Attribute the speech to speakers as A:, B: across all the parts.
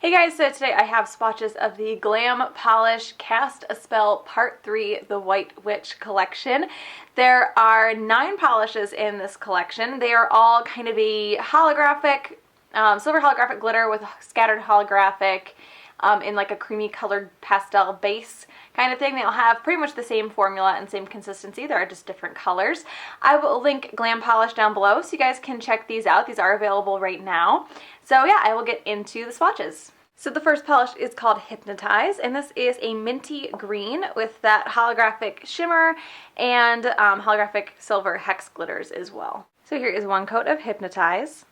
A: Hey guys, so today I have swatches of the Glam Polish Cast a Spell Part 3, the White Witch collection. There are 9 polishes in this collection. They are all kind of a holographic, silver holographic glitter with scattered holographic in like a creamy colored pastel base kind of thing. They all have pretty much the same formula and same consistency. There are just different colors. I will link Glam Polish down below so you guys can check these out. These are available right now. So yeah, I will get into the swatches. So the first polish is called Hypnotize, and this is a minty green with that holographic shimmer and holographic silver hex glitters as well. So here is one coat of Hypnotize.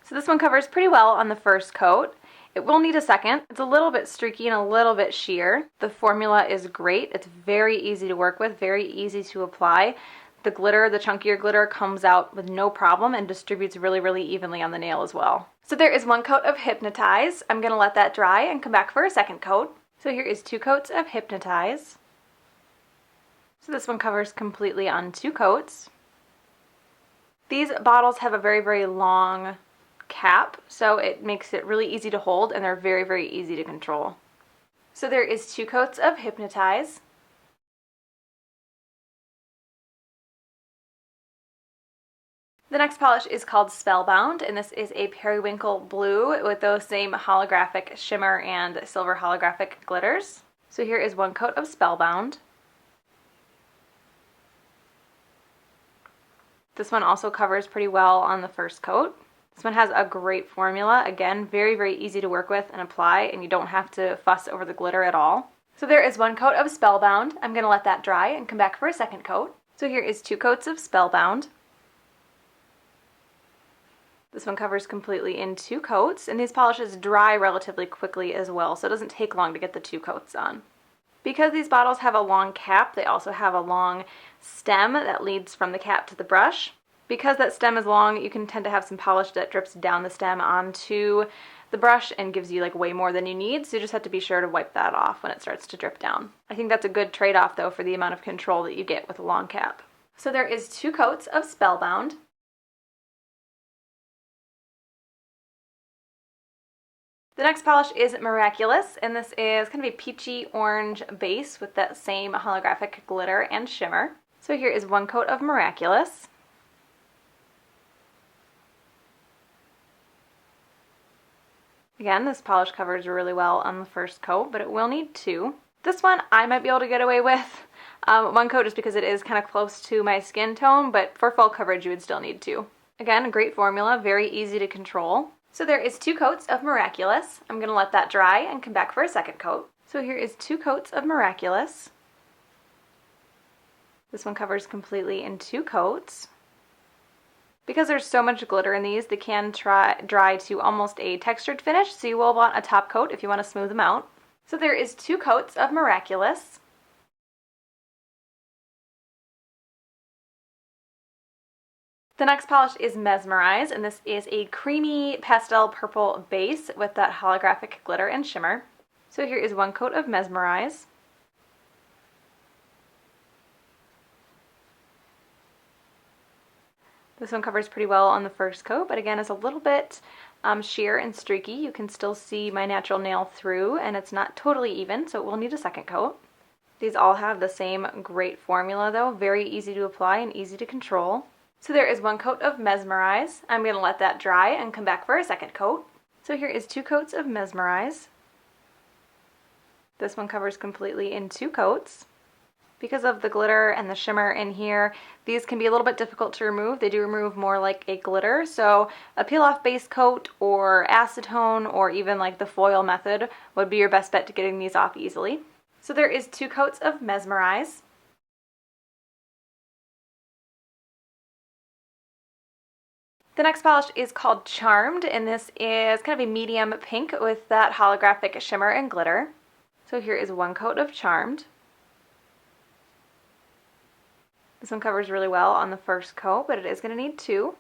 A: So this one covers pretty well on the first coat. It will need a second. It's a little bit streaky and a little bit sheer. The formula is great. It's very easy to work with, very easy to apply. The glitter, the chunkier glitter, comes out with no problem and distributes really, really evenly on the nail as well. So there is one coat of Hypnotize. I'm going to let that dry and come back for a second coat. So here is 2 coats of Hypnotize. So this one covers completely on 2 coats. These bottles have a very, very long cap, so it makes it really easy to hold, and they're very, very easy to control. So there is 2 coats of Hypnotize. The next polish is called Spellbound, and this is a periwinkle blue with those same holographic shimmer and silver holographic glitters. So here is one coat of Spellbound. This one also covers pretty well on the first coat. This one has a great formula. Again, very, very easy to work with and apply, and you don't have to fuss over the glitter at all. So there is one coat of Spellbound. I'm going to let that dry and come back for a second coat. So here is 2 coats of Spellbound. This one covers completely in 2 coats, and these polishes dry relatively quickly as well, so it doesn't take long to get the 2 coats on. Because these bottles have a long cap, they also have a long stem that leads from the cap to the brush. Because that stem is long, you can tend to have some polish that drips down the stem onto the brush and gives you like way more than you need, so you just have to be sure to wipe that off when it starts to drip down. I think that's a good trade-off though for the amount of control that you get with a long cap. So there is 2 coats of Spellbound. The next polish is Miraculous, and this is kind of a peachy orange base with that same holographic glitter and shimmer. So here is one coat of Miraculous. Again, this polish covers really well on the first coat, but it will need 2. This one I might be able to get away with 1 coat just because it is kind of close to my skin tone, but for full coverage you would still need 2. Again, a great formula, very easy to control. So there is 2 coats of Miraculous. I'm going to let that dry and come back for a second coat. So here is 2 coats of Miraculous. This one covers completely in 2 coats. Because there's so much glitter in these, they can dry to almost a textured finish, so you will want a top coat if you want to smooth them out. So there is 2 coats of Miraculous. The next polish is Mesmerize, and this is a creamy pastel purple base with that holographic glitter and shimmer. So here is 1 coat of Mesmerize. This one covers pretty well on the first coat, but again is a little bit sheer and streaky. You can still see my natural nail through, and it's not totally even, so it will need a second coat. These all have the same great formula though, very easy to apply and easy to control. So there is 1 coat of Mesmerize. I'm going to let that dry and come back for a second coat. So here is 2 coats of Mesmerize. This one covers completely in 2 coats. Because of the glitter and the shimmer in here, these can be a little bit difficult to remove. They do remove more like a glitter, so a peel-off base coat or acetone or even like the foil method would be your best bet to getting these off easily. So there is 2 coats of Mesmerize. The next polish is called Charmed, and this is kind of a medium pink with that holographic shimmer and glitter. So here is 1 coat of Charmed. This one covers really well on the first coat, but it is going to need 2.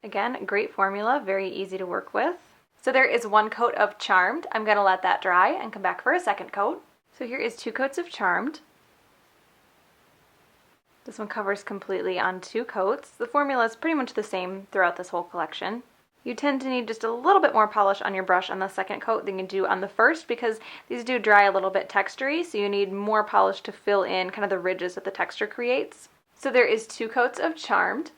A: Again, great formula, very easy to work with. So there is 1 coat of Charmed. I'm going to let that dry and come back for a second coat. So here is 2 coats of Charmed. This one covers completely on 2 coats. The formula is pretty much the same throughout this whole collection. You tend to need just a little bit more polish on your brush on the second coat than you do on the first because these do dry a little bit textury, so you need more polish to fill in kind of the ridges that the texture creates. So there is 2 coats of Charmed.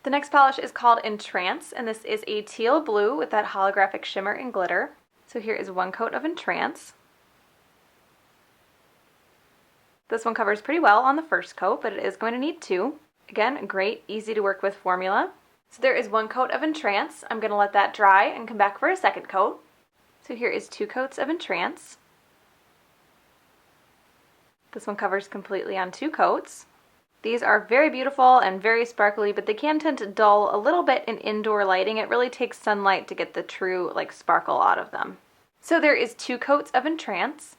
A: The next polish is called Entrance, and this is a teal blue with that holographic shimmer and glitter. So here is 1 coat of Entrance. This one covers pretty well on the first coat, but it is going to need 2. Again, a great, easy to work with formula. So there is 1 coat of Entrance. I'm going to let that dry and come back for a second coat. So here is 2 coats of Entrance. This one covers completely on 2 coats. These are very beautiful and very sparkly, but they can tend to dull a little bit in indoor lighting. It really takes sunlight to get the true sparkle out of them. So there is 2 coats of Entrance.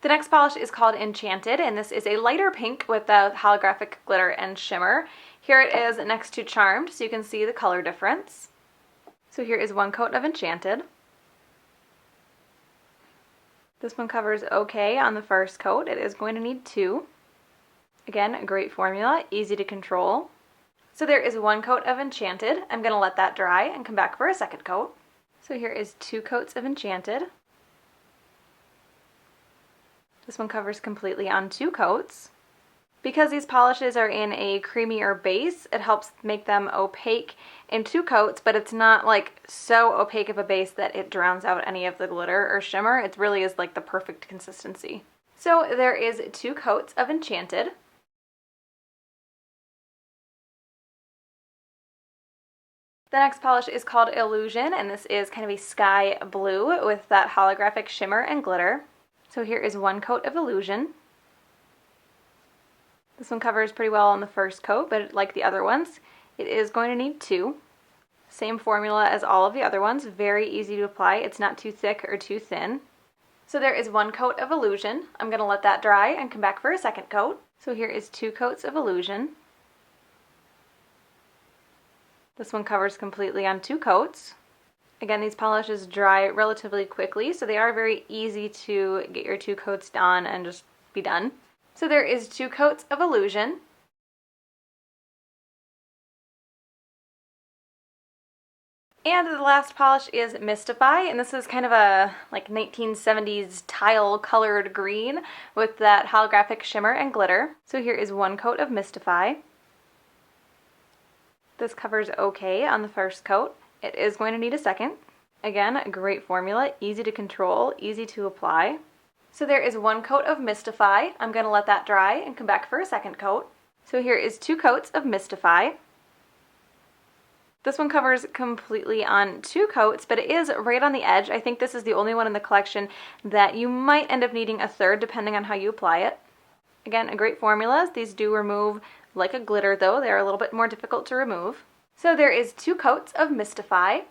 A: The next polish is called Enchanted, and this is a lighter pink with the holographic glitter and shimmer. Here it is next to Charmed, so you can see the color difference. So here is 1 coat of Enchanted. This one covers okay on the first coat. It is going to need 2. Again, a great formula, easy to control. So there is 1 coat of Enchanted. I'm going to let that dry and come back for a second coat. So here is 2 coats of Enchanted. This one covers completely on 2 coats. Because these polishes are in a creamier base, it helps make them opaque in 2 coats, but it's not so opaque of a base that it drowns out any of the glitter or shimmer. It really is the perfect consistency. So there is 2 coats of Enchanted. The next polish is called Illusion, and this is kind of a sky blue with that holographic shimmer and glitter. So here is 1 coat of Illusion. This one covers pretty well on the first coat, but like the other ones, it is going to need 2. Same formula as all of the other ones, very easy to apply. It's not too thick or too thin. So there is 1 coat of Illusion. I'm going to let that dry and come back for a second coat. So here is 2 coats of Illusion. This one covers completely on 2 coats. Again, these polishes dry relatively quickly, so they are very easy to get your 2 coats on and just be done. So there is 2 coats of Illusion. And the last polish is Mystify, and this is kind of a 1970s tile colored green with that holographic shimmer and glitter. So here is 1 coat of Mystify. This covers okay on the first coat. It is going to need a second. Again, a great formula, easy to control, easy to apply. So there is 1 coat of Mystify. I'm going to let that dry and come back for a second coat. So here is 2 coats of Mystify. This one covers completely on 2 coats, but it is right on the edge. I think this is the only one in the collection that you might end up needing a third depending on how you apply it. Again, a great formula. These do remove like a glitter though. They're a little bit more difficult to remove. So there is 2 coats of Mystify.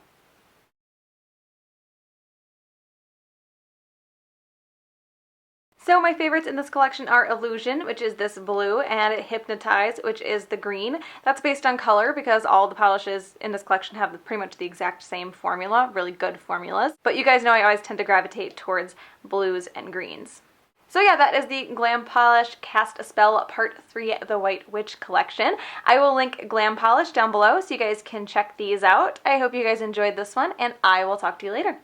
A: So my favorites in this collection are Illusion, which is this blue, and Hypnotize, which is the green. That's based on color because all the polishes in this collection have pretty much the exact same formula, really good formulas. But you guys know I always tend to gravitate towards blues and greens. So yeah, that is the Glam Polish Cast a Spell Part 3 The White Witch collection. I will link Glam Polish down below so you guys can check these out. I hope you guys enjoyed this one, and I will talk to you later.